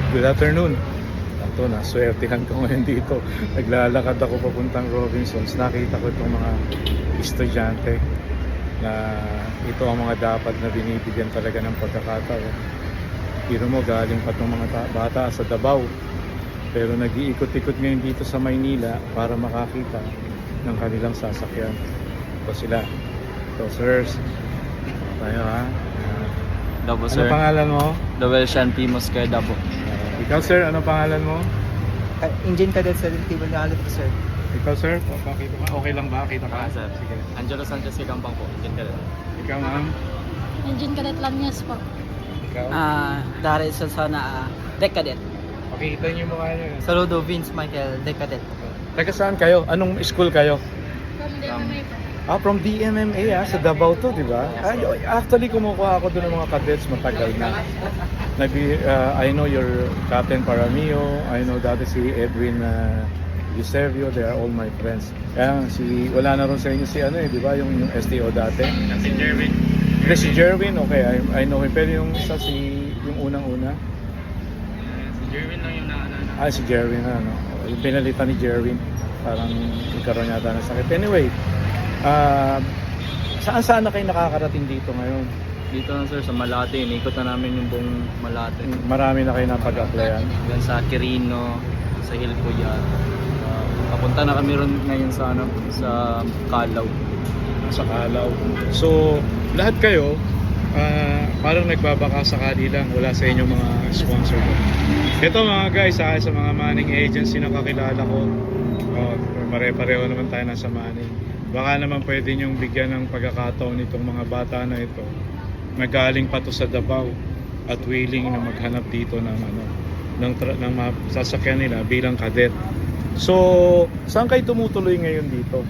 Good afternoon. Ito, naswertihan ko ngayon dito. Naglalakad ako papuntang Robinsons. Nakita ko itong mga estudyante na ito ang mga dapat na binibigyan talaga ng pagkakataon. Pero mo, galing pa itong mga bata sa Davao. Pero nag-iikot-ikot ngayon dito sa Maynila para makakita ng kanilang sasakyan. Ito sila. Ito, sirs. Tayo ha. Dabo, Ano sir. pangalan mo? Dawel Shan Timos kay Dabo. Ikaw, sir, ano pangalan mo? Engine Cadet 70 Manalo po, sir. Ikaw, sir, pakita ka. Okay lang ba? Kita ka? Sir. Sige. Angelo Sanchez kay Gampang po. Engine Cadet. Ikaw, ma'am. Engine Cadet Lanyas po. Ikaw. Dari sa sana Decadet. Pakita niyo yung mukha niyo. Saludo Vince Michael Decadet. Taga saan kayo? Anong school kayo? From DMMA po. From DMMA, sa Davao to, di ba? Actually, kumukuha ako doon ng mga cadets matagal na. I know your Captain Paramio, I know dati si Edwin Eusebio, they are all my friends. Kaya wala na rin sa inyo si di ba, yung STO dati? Si Jervin. Si Jerwin, okay, I know him. Pero yung yung unang-una? Si Jervin lang yung naana. Si Jerwin, yung pinalitan ni Jerwin. Parang nagkaroon yata ng sakit. Anyway, saan na kayo nakakarating dito ngayon? Dito na, sir, sa Malate. Inikot na namin yung buong Malate. Marami na kayo napag-applyan. Hanggang sa Quirino, sa Hilpuyat. Papunta na kami ron ngayon sa Calao. Sa Calao. So, lahat kayo, parang nagbabaka sakali lang. Wala sa inyong mga sponsor ko. Ito mga guys, sa mga manning agency na kakilala ko, pare-pareho naman tayo nasa manning. Baka naman pwede niyong bigyan ng pagkakataon itong mga bata na ito na galing pa to sa Davao at willing na maghanap dito ng ng sasakyan nila bilang cadet. So, saan kayo tumutuloy ngayon dito?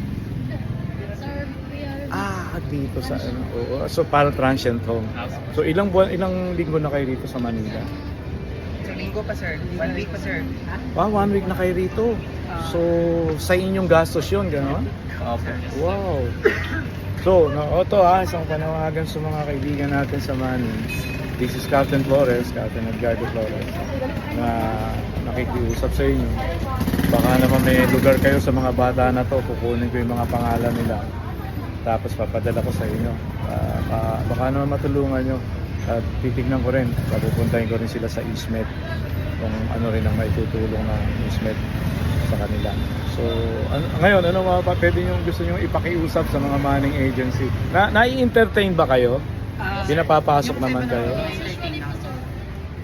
Sir, we are... Dito sa oo. So para transient home. So ilang linggo na kayo dito sa Manila? Sa linggo pa, sir. 1 week pa, sir. 1 week na kayo rito. So sa inyong gastos 'yon, gano'n? Opo. Wow. So, ito isang panawagan sa mga kaibigan natin sa Manning. This is Captain Flores, Captain Edgardo Flores, na nakikiusap sa inyo. Baka naman may lugar kayo sa mga bata na to, kukunin ko yung mga pangalan nila. Tapos papadala ko sa inyo. Baka naman matulungan nyo. At titignan ko rin, papupuntahin ko rin sila sa ISMED kung ano rin ang maitutulong ng ISMED sa kanila. So, ngayon, ano mga pwede nyo gusto nyo ipakiusap sa mga manning agency? Nai-entertain ba kayo? Pinapapasok naman kayo? Usually po, sir.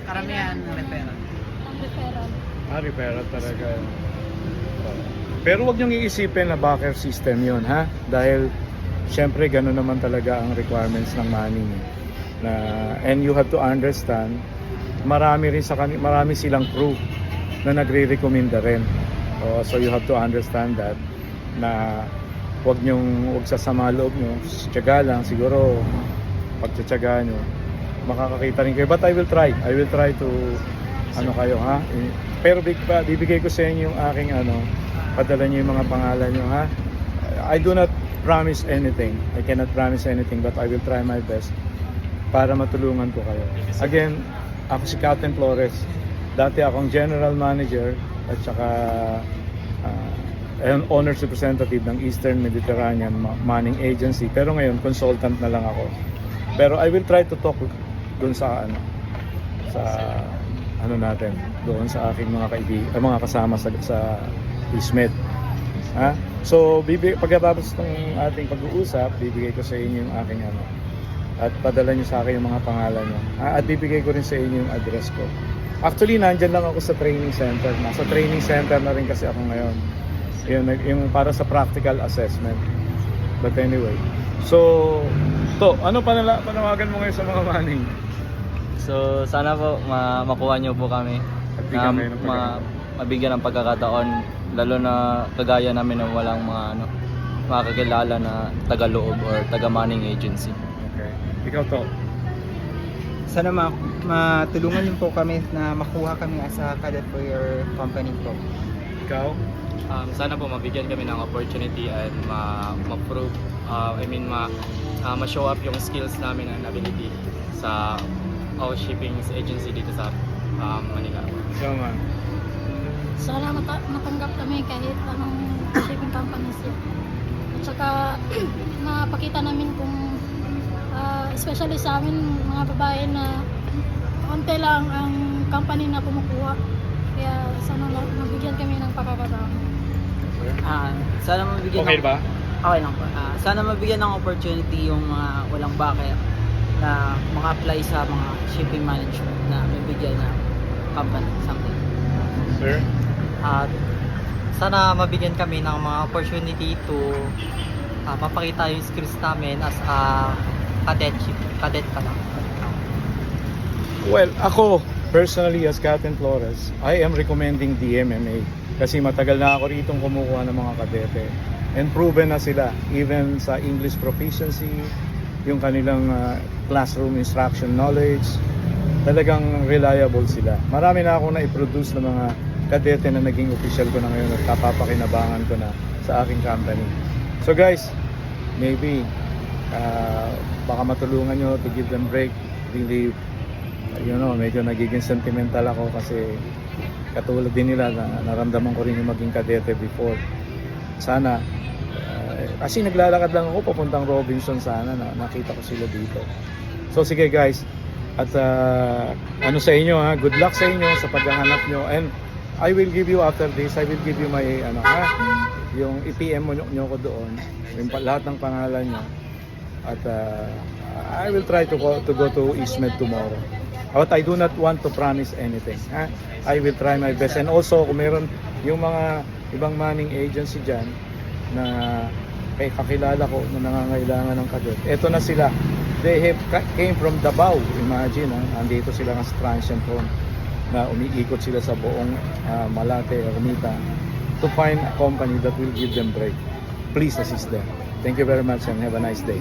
Karamihan referral. Ang referral. Referral talaga. Pero wag nyo iisipin na backer system yon, ha? Dahil syempre gano'n naman talaga ang requirements ng manning. And you have to understand, marami silang crew na nagre-recommenda rin. So you have to understand that na wag sasama loob nyo, tiyaga lang, siguro pagtsatsaga nyo makakakita rin kayo, but I will try to kayo, ha? Pero bibigay ko sa inyo yung aking padala nyo yung mga pangalan nyo, ha? I do not promise anything, I cannot promise anything, but I will try my best para matulungan ko kayo. Again, ako si Captain Flores, dati akong General Manager at saka Honors Representative ng Eastern Mediterranean Manning Agency, pero ngayon consultant na lang ako. Pero I will try to talk doon sa natin, doon sa aking mga kaibigan, mga kasama sa ISMED. Ha? So pagkatapos ng ating pag-uusap, bibigay ko sa inyo yung aking at padala niyo sa akin yung mga pangalan niyo. At bibigay ko rin sa inyo yung address ko. Actually, nandyan lang ako sa training center. Nasa training center na rin kasi ako ngayon. Yung para sa practical assessment. But anyway. So, ano panawagan mo ngayon sa mga manning? So, sana po makuha niyo po kami. At bigyan kayo ng Mabigyan ng pagkakataon, lalo na kagaya namin na walang makakilala na taga-loob or taga-manning agency. Okay. Ikaw to. Sana matulungan niyo po kami na makuha kami as a cadet for your company po. Ikaw? Sana po mabigyan kami ng opportunity and ma-prove, ma-show up yung skills namin and ability sa our shipping agency dito sa Manila. So, ma'am. Sana matanggap kami kahit anong shipping company siya. At saka mapakita namin kung especially sa amin mga babae na konti lang ang company na kumukuha. Kaya sana mabigyan kami ng pagkakataon. Sana mabigyan Okay ba? Okay lang po. Sana mabigyan ng opportunity yung mga walang bakit na mga-apply sa mga shipping management na mabigyan ng company, something. Sir? At sana mabigyan kami ng mga opportunity to mapakita yung skills namin as a cadet pa lang. Well, ako, personally, as Captain Flores, I am recommending DMMA kasi matagal na ako rito kumukuha ng mga kadete and proven na sila even sa English proficiency, yung kanilang classroom instruction knowledge, talagang reliable sila. Marami na ako na-produce ng mga kadete na naging official ko na ngayon at kapapakinabangan ko na sa aking company. So guys, maybe baka matulungan nyo to give them break. Really, medyo nagiging sentimental ako kasi katulad din nila na naramdaman ko rin yung maging kadete before. Sana, kasi naglalakad lang ako papuntang Robinson sana na nakita ko sila dito. So sige guys, at ano sa inyo ha, good luck sa inyo sa paghahanap nyo, and I will give you after this, I will give you my yung i-PM nyo ko doon, yung lahat ng pangalan nyo, at I will try to go to Eastmed tomorrow. But I do not want to promise anything. I will try my best. And also, kung meron yung mga ibang manning agency dyan na kay kakilala ko na nangangailangan ng kadet, eto na sila. They came from Davao. Imagine, andito sila ng transient phone na umiikot sila sa buong Malate, Ermita to find a company that will give them break. Please assist them. Thank you very much and have a nice day.